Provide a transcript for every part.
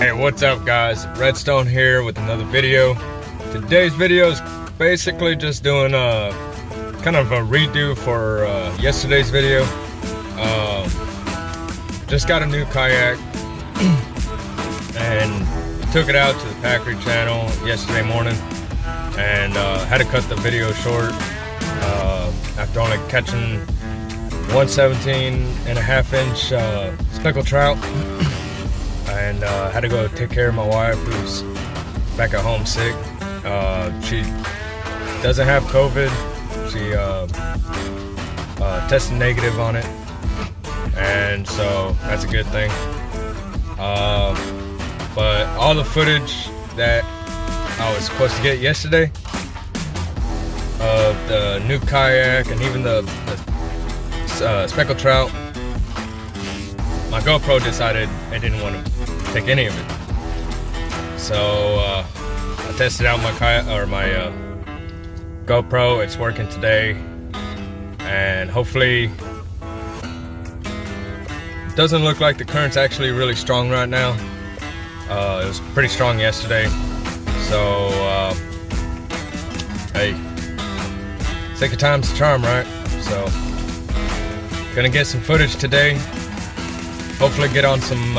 Hey, what's up guys? Redstone here with another video. Today's video is basically just doing a kind of a redo for yesterday's video. Just got a new kayak and took it out to the Packery channel yesterday morning and had to cut the video short after only catching 117.5-inch speckled trout. And had to go take care of my wife who's back at home sick. She doesn't have COVID. She tested negative on it, and so that's a good thing. But all the footage that I was supposed to get yesterday of the new kayak and even the speckled trout, my GoPro decided I didn't want to take any of it. So I tested out my kayak or my GoPro. It's working today, and hopefully it doesn't look like the current's actually really strong right now. It was pretty strong yesterday, so hey, second time's the charm, right? So gonna get some footage today. Hopefully get on some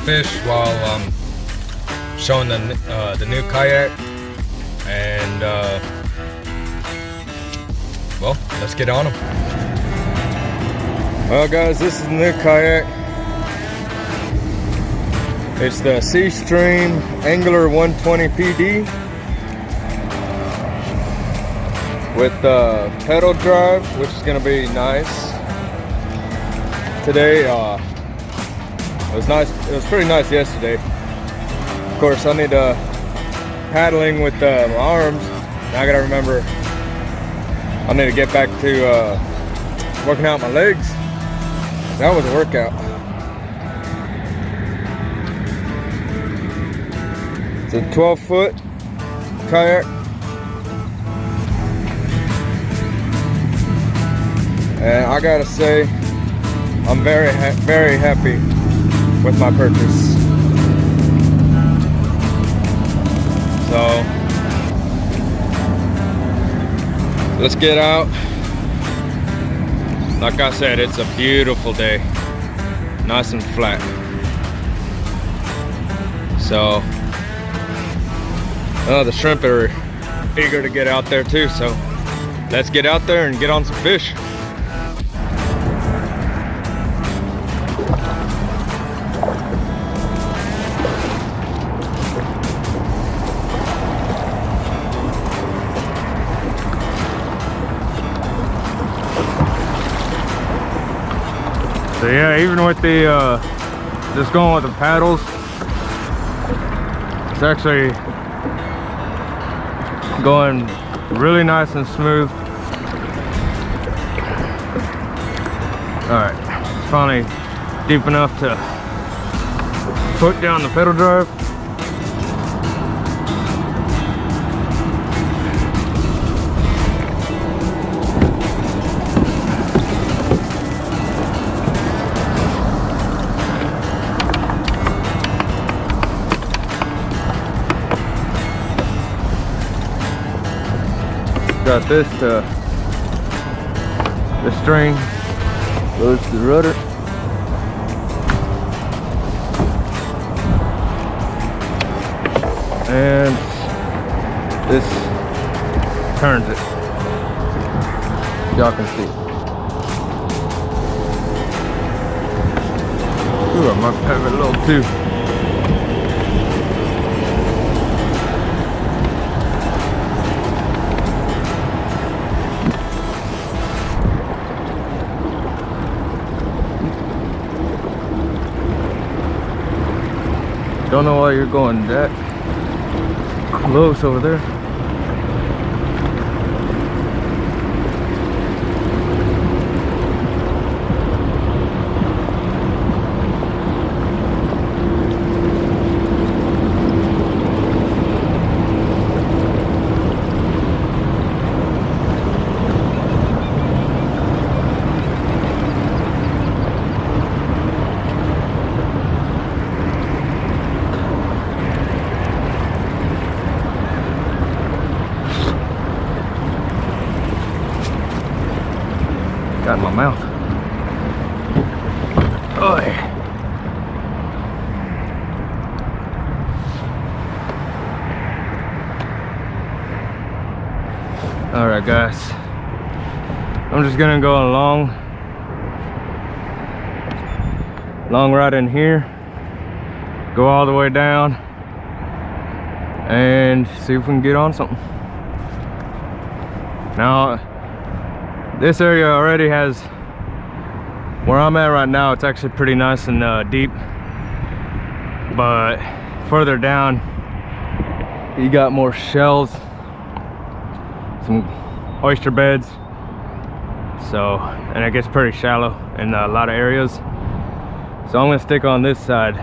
fish while I'm showing the new kayak, and well, let's get on them. Well guys, this is the new kayak. It's the Seastream Angler 120 PD with the pedal drive, which is gonna be nice. Today it was nice. It was pretty nice yesterday. Of course, I need paddling with my arms. Now I gotta remember I need to get back to working out my legs. That was a workout. It's a 12-foot kayak, and I gotta say, I'm very happy with my purchase. So let's get out. Like I said, it's a beautiful day, nice and flat. So the shrimp are eager to get out there too, so let's get out there and get on some fish. So yeah, even with the just going with the paddles, it's actually going really nice and smooth. All right, it's finally deep enough to put down the pedal drive. Got this the string goes to the rudder, and this turns it. Y'all can see. Ooh, I might have it a little too. Don't know why you're going that close over there. Oy. All right, guys. I'm just gonna go a long ride in here, go all the way down, and see if we can get on something. Now, this area already has, where I'm at right now, it's actually pretty nice and deep, but further down, you got more shells, some oyster beds, so, and it gets pretty shallow in a lot of areas. So I'm gonna stick on this side.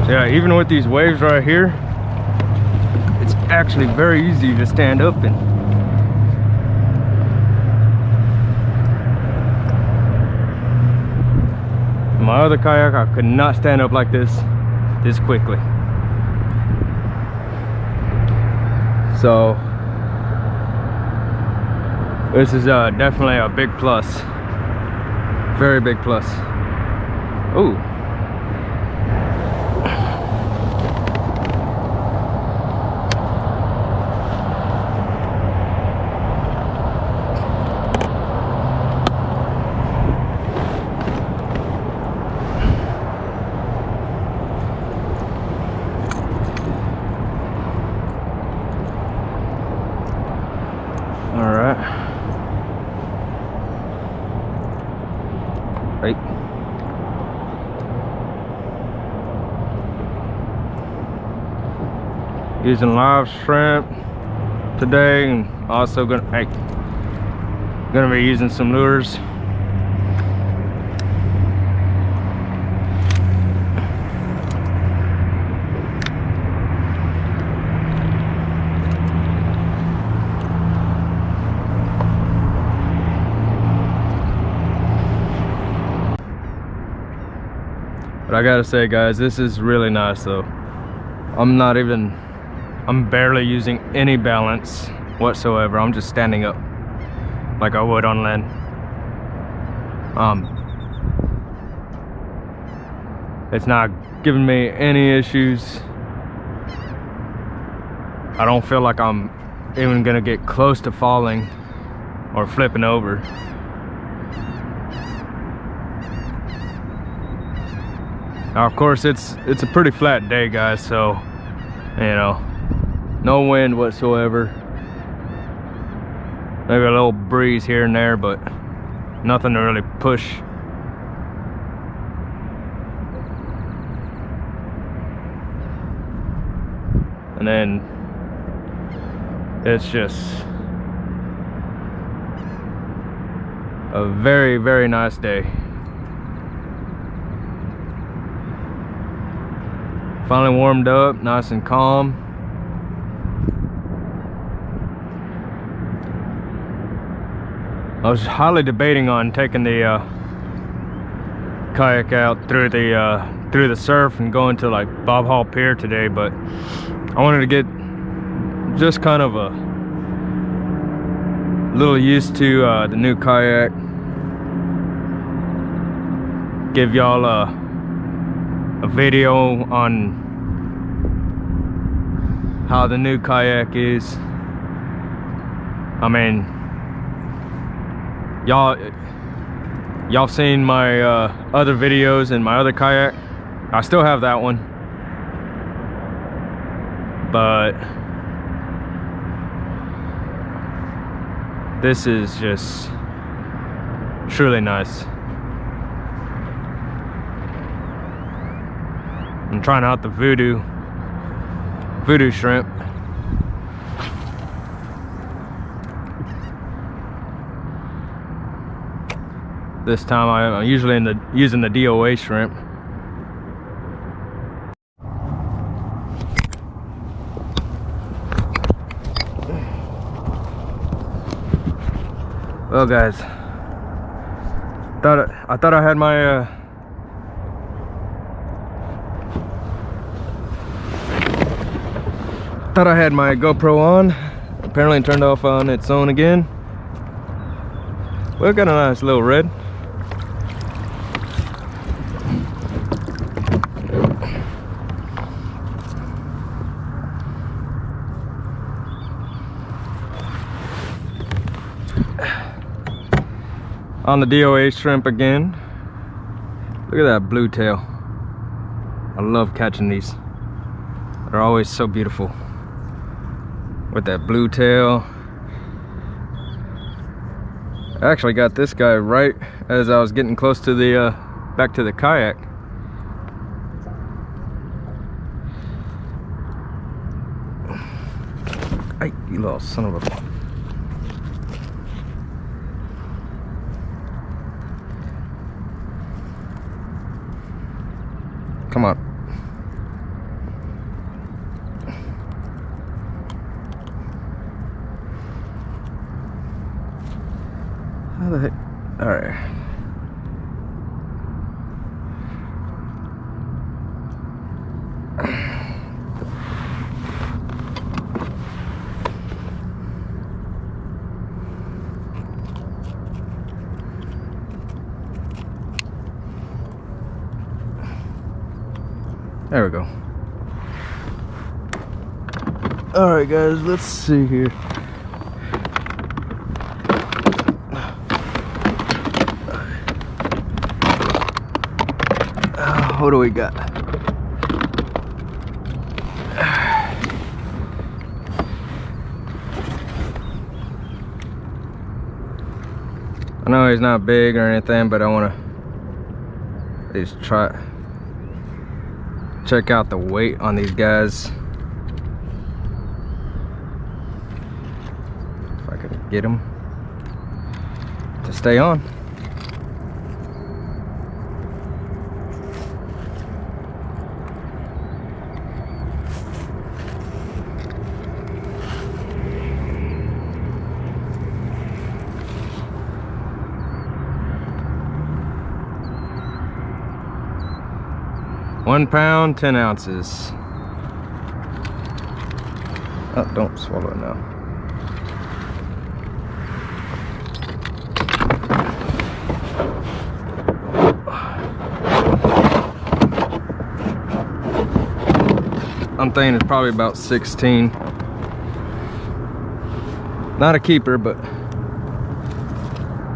Yeah, even with these waves right here, it's actually very easy to stand up in. My other kayak, I could not stand up like this quickly. So this is definitely a big plus, very big plus. Ooh. Right. Using live shrimp today, and also gonna be using some lures. But I gotta say, guys, this is really nice though. I'm barely using any balance whatsoever. I'm just standing up like I would on land. It's not giving me any issues. I don't feel like I'm even gonna get close to falling or flipping over. Now, of course, it's a pretty flat day, guys, so, you know, no wind whatsoever. Maybe a little breeze here and there, but nothing to really push. And then it's just a very, very nice day. Finally warmed up, nice and calm. I was highly debating on taking the kayak out through the surf and going to like Bob Hall Pier today, but I wanted to get just kind of a little used to the new kayak. Give y'all a video on how the new kayak is. I mean, y'all seen my other videos in my other kayak. I still have that one, but this is just truly nice. I'm trying out the voodoo shrimp. This time I'm usually using the DOA shrimp. Well, guys, I thought I had my GoPro on. Apparently it turned off on its own again. Well, got a nice little red. On the DOA shrimp again. Look at that blue tail. I love catching these. They're always so beautiful. With that blue tail. I actually got this guy right as I was getting close to the back to the kayak. Hey, you little son of a... Come on. How the heck? All right. There we go. All right, guys, let's see here. What do we got? I know he's not big or anything, but I want to at least try. Check out the weight on these guys. If I could get them to stay on. £1 pound, 10 ounces. Oh, don't swallow it now. I'm thinking it's probably about 16. Not a keeper, but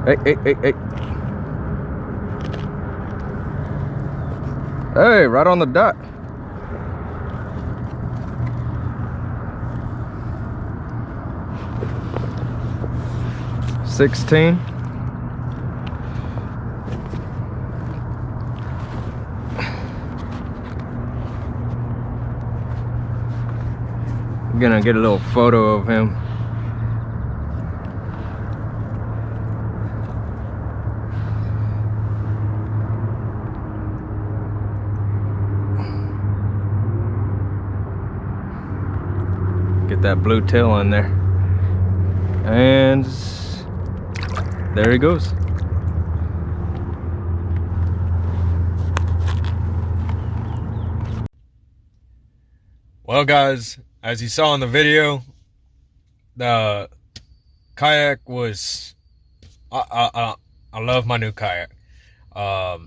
hey. Hey, right on the dot. $16. I'm gonna get a little photo of him. Get that blue tail in there, and there he goes. Well, guys, as you saw in the video, the kayak was I love my new kayak. I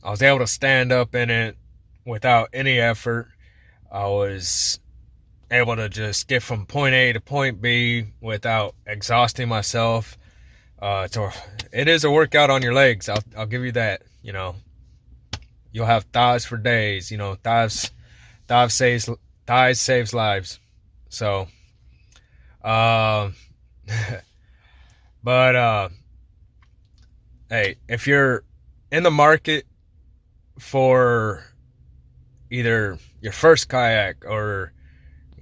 was able to stand up in it without any effort. I was able to just get from point A to point B without exhausting myself. It is a workout on your legs. I'll give you that. You know, you'll have thighs for days. You know, thighs saves lives. So, but hey, if you're in the market for either your first kayak or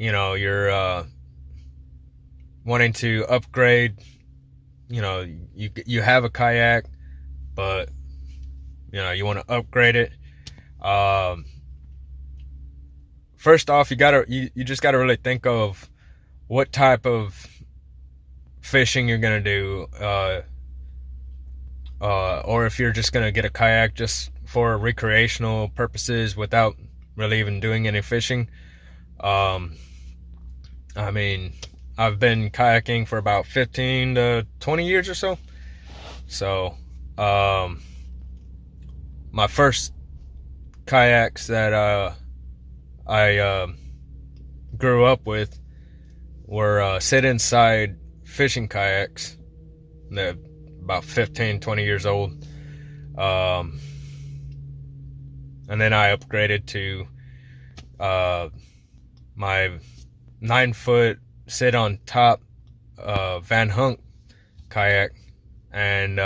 you're wanting to upgrade, you have a kayak, but you want to upgrade it. First off, you just gotta really think of what type of fishing you're gonna do. or if you're just gonna get a kayak just for recreational purposes without really even doing any fishing. I mean, I've been kayaking for about 15 to 20 years or so. So, my first kayaks that I grew up with were sit inside fishing kayaks. They're about 15, 20 years old. And then I upgraded to my 9-foot sit on top Van Hunk kayak, and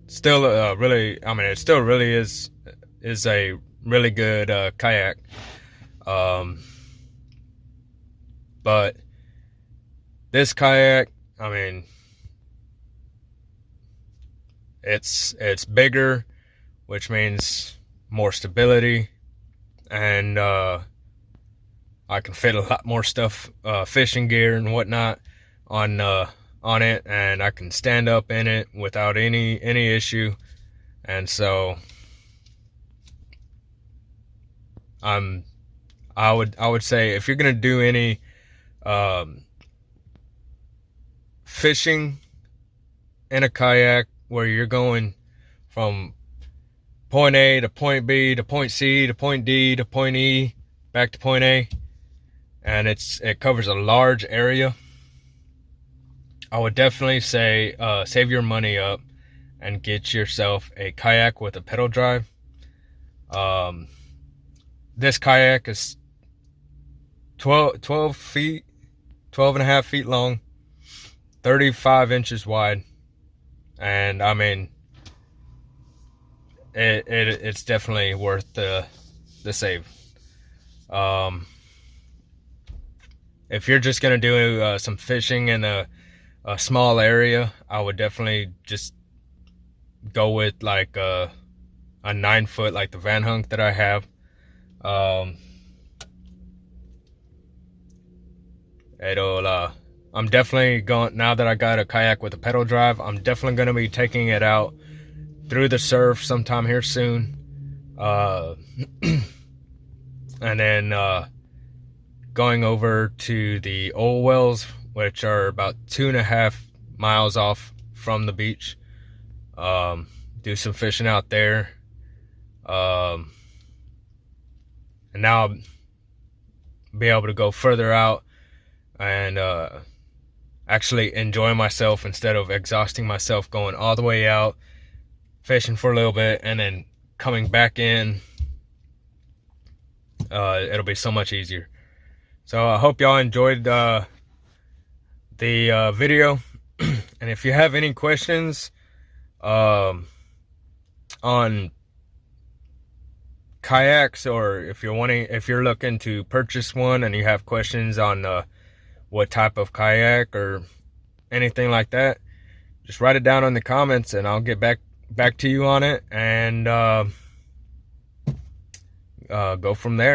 still really, I mean, it still really is a really good kayak. But this kayak, I mean, it's bigger, which means more stability, and I can fit a lot more stuff, fishing gear and whatnot on it, and I can stand up in it without any issue. And so I would say, if you're gonna do any fishing in a kayak where you're going from point A to point B to point C to point D to point E back to point A, and it covers a large area, I would definitely say save your money up and get yourself a kayak with a pedal drive. This kayak is 12 and a half feet long, 35 inches wide, and I mean, it's definitely worth the save. If you're just gonna do some fishing in a small area, I would definitely just go with like a 9-foot, like the Van Hunk that I have. I'm definitely going, now that I got a kayak with a pedal drive, I'm definitely going to be taking it out through the surf sometime here soon. And then going over to the oil wells, which are about 2.5 miles off from the beach. Do some fishing out there. And now I'll be able to go further out and actually enjoy myself instead of exhausting myself going all the way out, fishing for a little bit, and then coming back in. It'll be so much easier. So I hope y'all enjoyed the video. And if you have any questions on kayaks, or if you're looking to purchase one and you have questions on what type of kayak or anything like that, just write it down in the comments and I'll get back to you on it, and go from there.